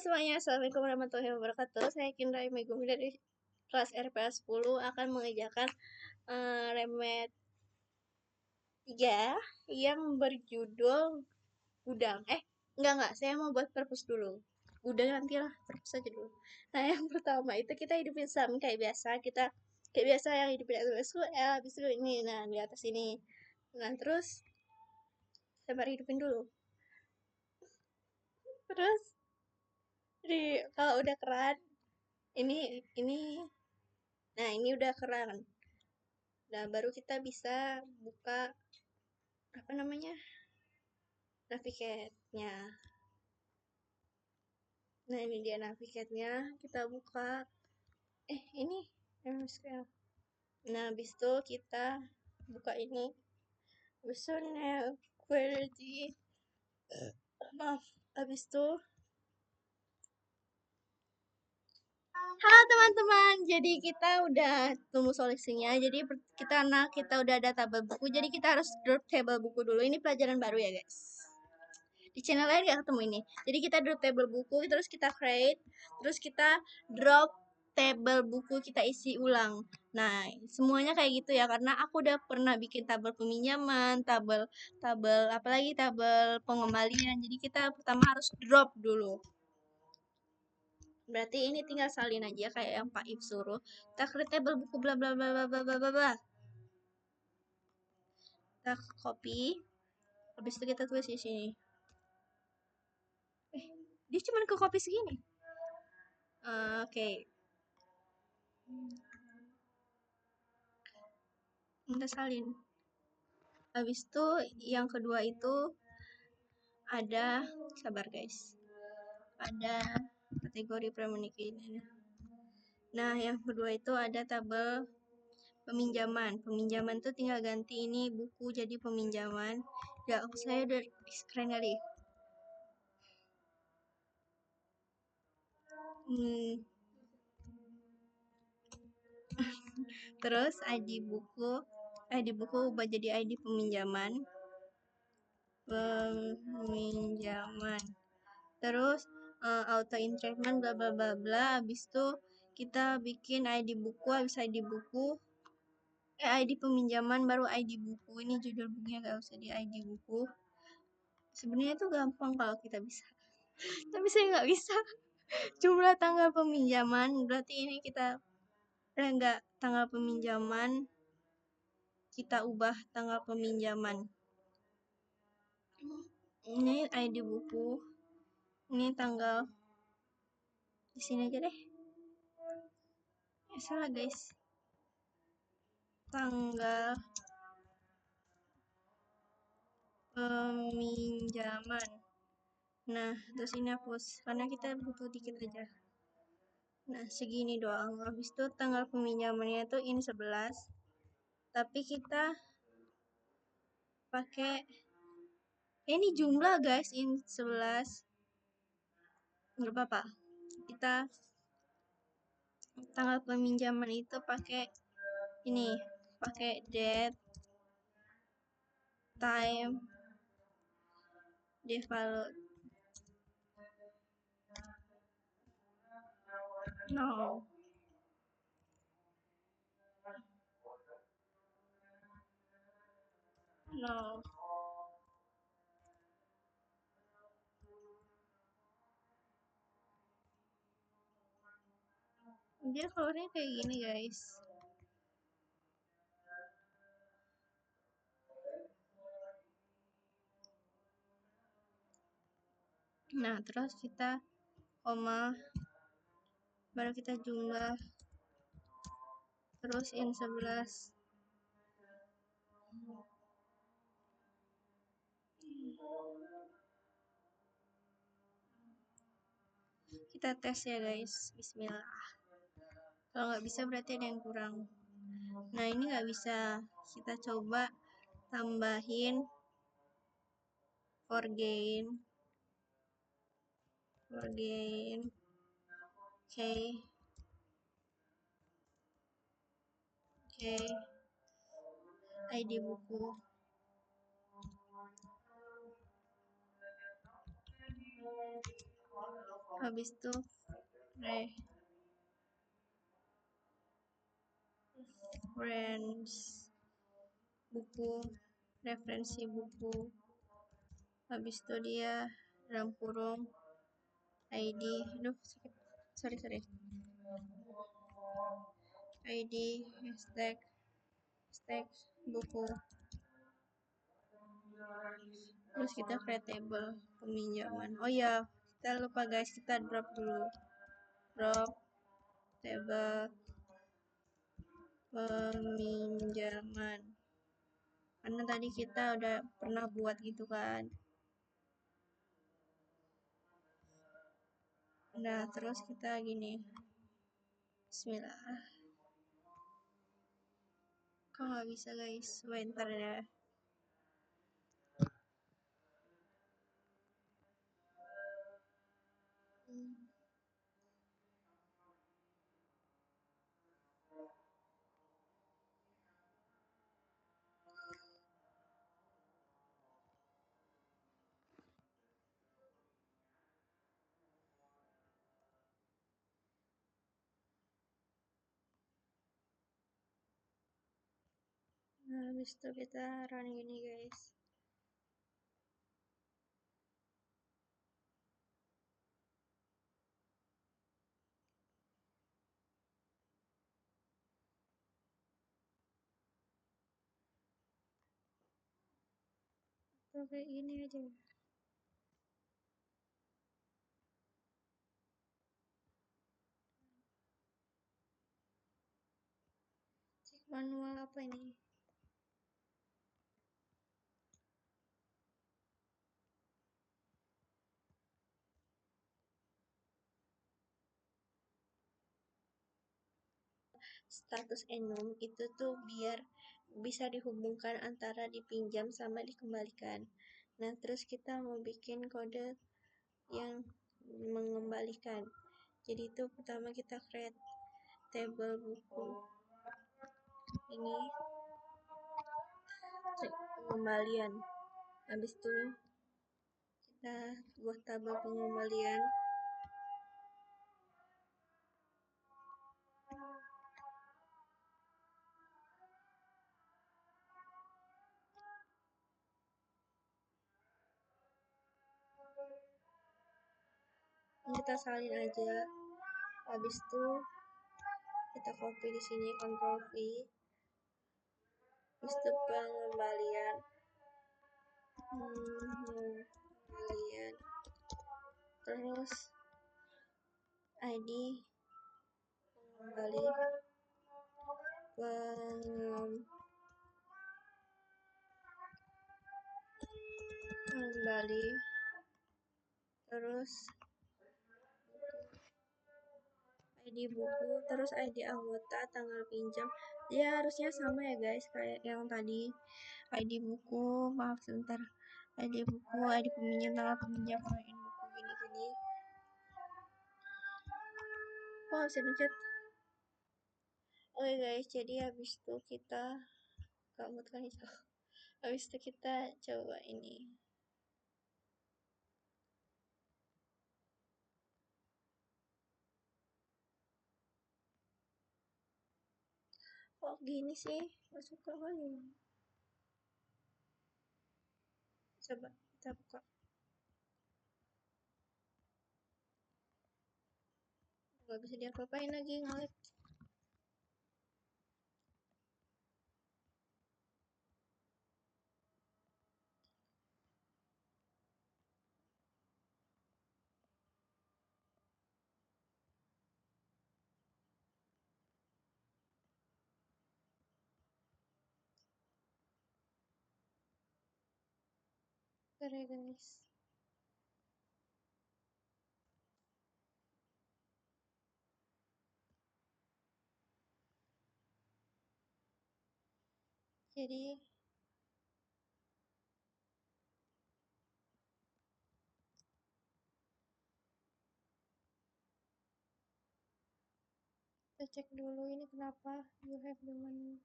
semuanya, assalamualaikum warahmatullahi wabarakatuh. Saya Kindra Megumi dari kelas RPA 10 akan mengerjakan remed 3 yang berjudul gudang. Enggak, saya mau buat purpose dulu. Gudang nanti lah, purpose aja dulu. Nah, yang pertama itu kita hidupin sum kayak biasa. Kita kayak biasa yang hidupin SQL, habis itu ini, nah di atas ini. Nah, terus sabar hidupin dulu. Terus kalau udah keran, ini nah ini udah keran. Nah baru kita bisa buka apa namanya Navigate-nya. Nah ini dia Navigate-nya, kita buka ini MSQL. Nah habis itu kita buka ini, habis itu query, maaf, habis itu halo teman-teman, jadi kita udah tunggu solusinya. Jadi kita udah ada tabel buku, jadi kita harus drop table buku dulu. Ini pelajaran baru ya guys. Di channel lain gak ketemu ini. Jadi kita drop table buku, terus kita create, terus kita drop table buku, kita isi ulang. Nah, semuanya kayak gitu ya, karena aku udah pernah bikin tabel peminjaman, tabel apalagi tabel pengembalian. Jadi kita pertama harus drop dulu. Berarti ini tinggal salin aja kayak yang Pak If suruh. Kita create table buku bla bla bla bla bla bla bla. Kita copy. Habis itu kita tulis di sini. Dia cuma ke copy segini. Oke. Kita salin. Habis itu yang kedua itu ada, sabar guys. Ada kategori pramunika. Nah, yang kedua itu ada tabel peminjaman. Peminjaman tuh tinggal ganti ini buku jadi peminjaman. Ya, saya udah keren kali. Terus ID buku ubah jadi ID peminjaman. Terus auto entrapment bla bla bla bla. Habis itu kita bikin ID buku, habis ID buku ID peminjaman baru ID buku. Ini judul bukunya gak usah di ID buku. Sebenarnya itu gampang kalau kita bisa. Tapi saya nggak bisa. Jumlah tanggal peminjaman, berarti ini kita enggak tanggal peminjaman, kita ubah tanggal peminjaman. Ini ID buku, ini tanggal, di sini aja deh. Salah guys, tanggal peminjaman. Nah terus ini hapus karena kita butuh dikit aja. Nah segini doang. Habis itu tanggal peminjamannya itu in 11, tapi kita pakai ini jumlah guys, in 11 nggak apa-apa. Kita tanggal peminjaman itu pakai ini, pakai date, time, devalue. No. Dia keluarnya kayak gini guys. Nah terus kita koma, baru kita jumlah, terus in 11. Kita tes ya guys, bismillah. Kalau nggak bisa berarti ada yang kurang. Nah ini nggak bisa, kita coba tambahin for gain. Oke. ID buku. Habis itu reference buku, referensi buku. Habis itu dia dalam kurung ID, sorry ID hashtag buku. Terus kita create table peminjaman. Oh ya, kita lupa guys, kita drop dulu. Drop table peminjaman. Karena tadi kita udah pernah buat gitu kan. Nah, terus kita gini. Bismillah. Kok nggak bisa guys? Sebentar ya. Nah, habis itu kita run gini guys. Atau kayak gini aja. Cek manual apa ini? Status enum itu tuh biar bisa dihubungkan antara dipinjam sama dikembalikan. Nah, terus kita mau bikin kode yang mengembalikan. Jadi itu pertama kita create table buku. Ini pengembalian. Habis itu kita buat tabel pengembalian. Kita salin aja. Habis itu kita copy di sini, Ctrl V. Habis itu pengembalian. Terus ID pengembali terus ID buku, terus ID anggota, tanggal pinjam. Ya harusnya sama ya guys, kayak yang tadi. ID buku, maaf sebentar. ID buku, ID peminjam, tanggal peminjam, ID buku, gini-gini. Oh, bisa pencet. Oke guys, jadi habis itu kita kabut kan itu. Habis itu kita coba ini. Kok gini sih? Gak suka kali. Coba kita buka. Gak bisa diapa-apain lagi, ngelag. Bentar ya guys. Jadi kita cek dulu ini kenapa you have the money.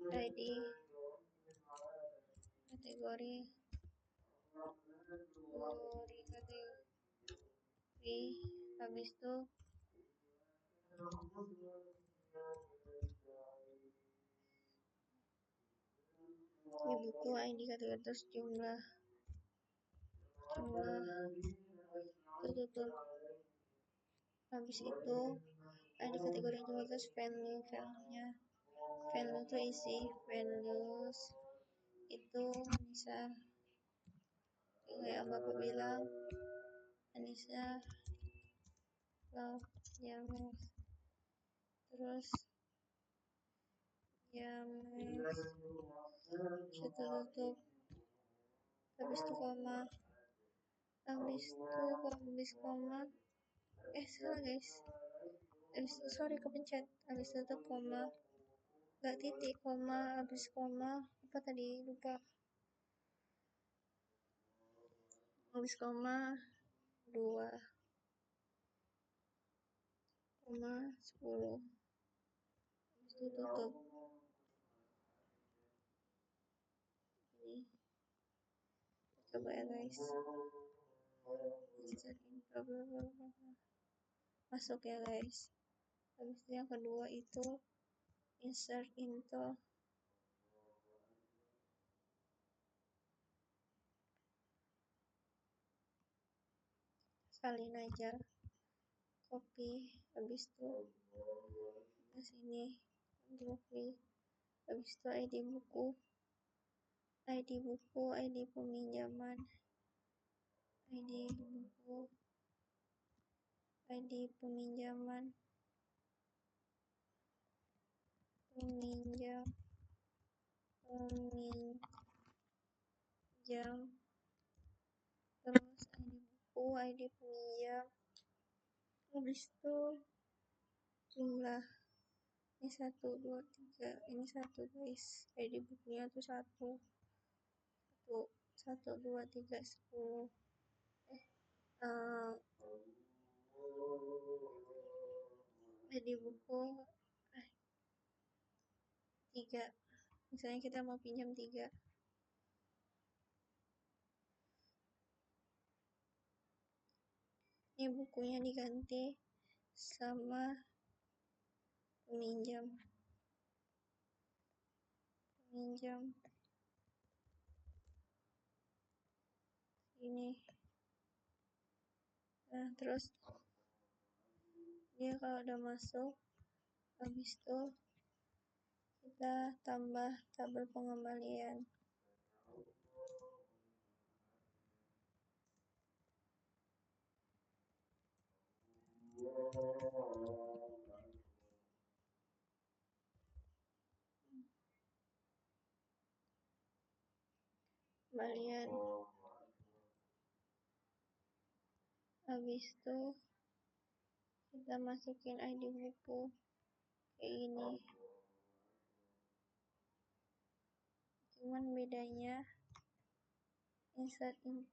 ID kategori habis itu di buku ID kategori terus jumlah tutup. Habis itu ID kategori jumlah terus value nya value itu isi values itu bisa kayak bapak bilang Anissa love James terus James tutup habis itu koma habis koma salah guys sorry kepencet habis tutup koma nggak titik koma habis koma apa tadi lupa habis koma 2,10 habis itu tutup ini coba ya guys masuk ya guys. Habis itu yang kedua itu insert into salin aja copy habis itu ke sini copy habis itu ID buku ID peminjaman ID buku ID peminjam terus ID peminjam habis itu jumlah ini 1 2 3 ini 1 guys ID bukunya tuh 1 2 3 10 ID buku 3 misalnya kita mau pinjam 3 ini bukunya diganti sama peminjam ini nah terus dia kalau udah masuk habis itu kita tambah tabel pengembalian habis itu kita masukin ID buku kayak ini cuman bedanya insert into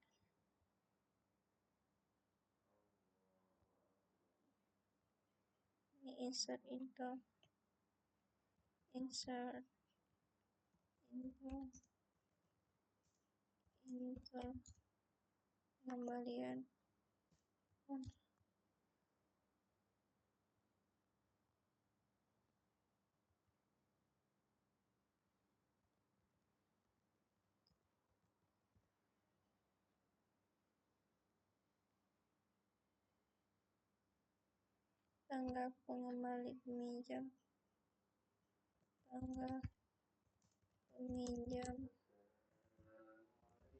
pengembalian tanggal pengembali peminjam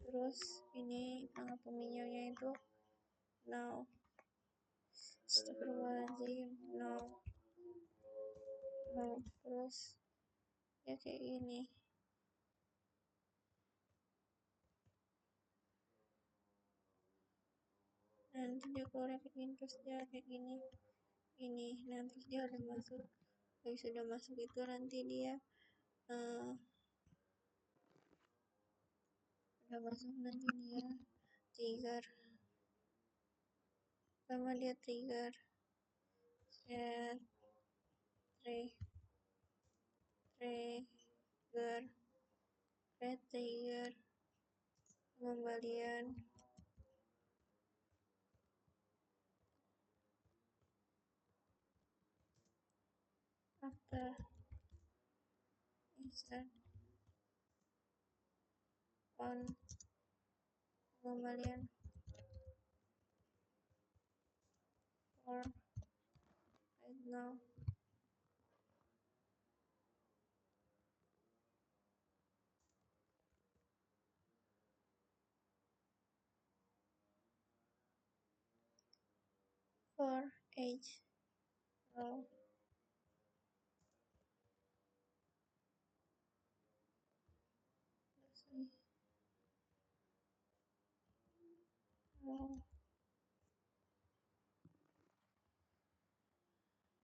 terus ini tanggal peminjamnya itu now astagfirullahaladzim now terus ya kayak gini nanti dia keluar kayak gini terus dia kayak gini ini nah terus dia udah masuk kalau sudah masuk itu nanti dia udah masuk nanti dia trigger sama dia trigger set trigger pengembalian after insert on pengembalian for right now. For age row row